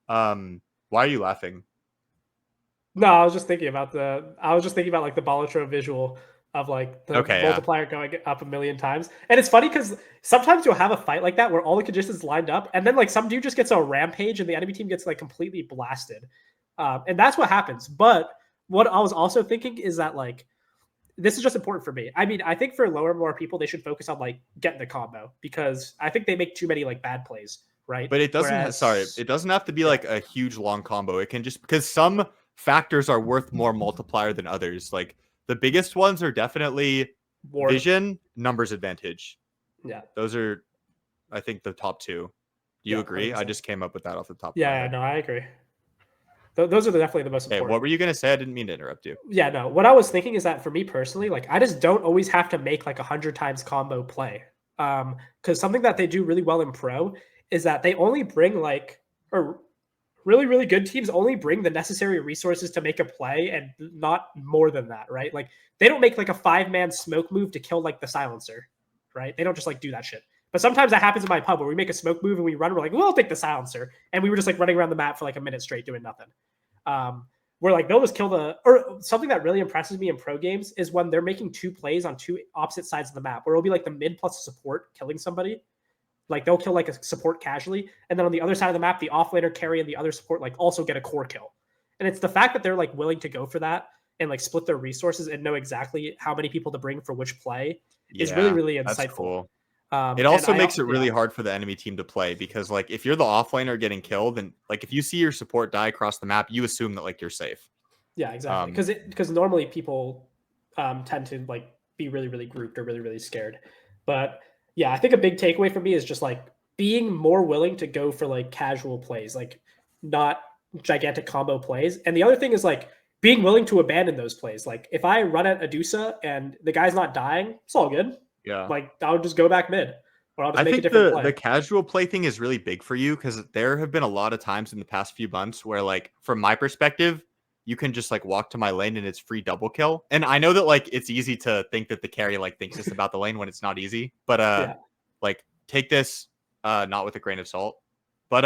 Why are you laughing? No, I was just thinking about like the Balatro visual of like the multiplier going up 1,000,000 times. And it's funny because sometimes you'll have a fight like that where all the conditions lined up, and then like some dude just gets a rampage and the enemy team gets like completely blasted. And that's what happens. But what I was also thinking is that like, this is just important for me. I mean, I think for more people, they should focus on like getting the combo, because I think they make too many like bad plays, right? But it doesn't. It doesn't have to be like a huge long combo. It can just, because some factors are worth more multiplier than others. Like the biggest ones are definitely vision, numbers advantage. Yeah, those are, I think, the top two. Do you agree? I just came up with that off the top. Yeah, no, I agree. Those are definitely the most important. Hey, what were you going to say? I didn't mean to interrupt you. Yeah, no. What I was thinking is that for me personally, like I just don't always have to make like 100 times combo play. Because something that they do really well in pro is that they only bring like, or really, really good teams only bring the necessary resources to make a play and not more than that, right? Like they don't make like a 5-man smoke move to kill like the silencer, right? They don't just like do that shit. But sometimes that happens in my pub where we make a smoke move and we run. We're like, we'll take the silencer, and we were just like running around the map for like a minute straight doing nothing. We're like, they'll just kill or something that really impresses me in pro games is when they're making 2 plays on 2 opposite sides of the map, where it'll be like the mid plus support killing somebody. Like they'll kill like a support casually, and then on the other side of the map, the offlaner carry and the other support like also get a core kill. And it's the fact that they're like willing to go for that and like split their resources and know exactly how many people to bring for which play is really, really insightful. That's cool. It also makes it really hard for the enemy team to play because like if you're the offlaner getting killed and like if you see your support die across the map, you assume that like you're safe. Yeah, exactly. Because normally people tend to like be really, really grouped or really, really scared. But yeah, I think a big takeaway for me is just like being more willing to go for like casual plays, like not gigantic combo plays. And the other thing is like being willing to abandon those plays. Like if I run at Adusa and the guy's not dying, it's all good. Yeah. Like I'll just go back mid. Or I'll just make a different play. The casual play thing is really big for you because there have been a lot of times in the past few months where like from my perspective, you can just like walk to my lane and it's free double kill. And I know that like it's easy to think that the carry like thinks it's about the lane when it's not easy. But like take this not with a grain of salt. But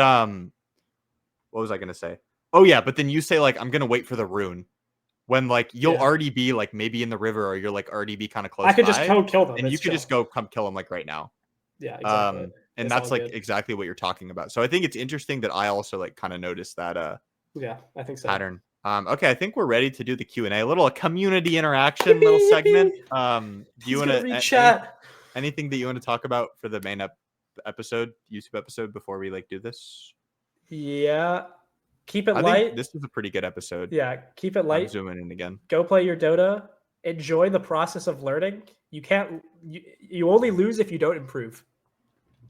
what was I gonna say? Oh yeah, but then you say like I'm gonna wait for the rune. When like you'll already be like maybe in the river or you're like already be kind of close. I could just go kill them. And you could just go come kill them like right now. Yeah, exactly. And that's like exactly what you're talking about. So I think it's interesting that I also like kind of noticed that yeah, I think so. Pattern. Okay, I think we're ready to do the Q&A. A little community interaction little segment. Do you want to anything that you want to talk about for the main episode, YouTube episode before we like do this? Yeah. Keep it light. This was a pretty good episode. Yeah, keep it light. I'm zooming in again. Go play your Dota. Enjoy the process of learning. You only lose if you don't improve.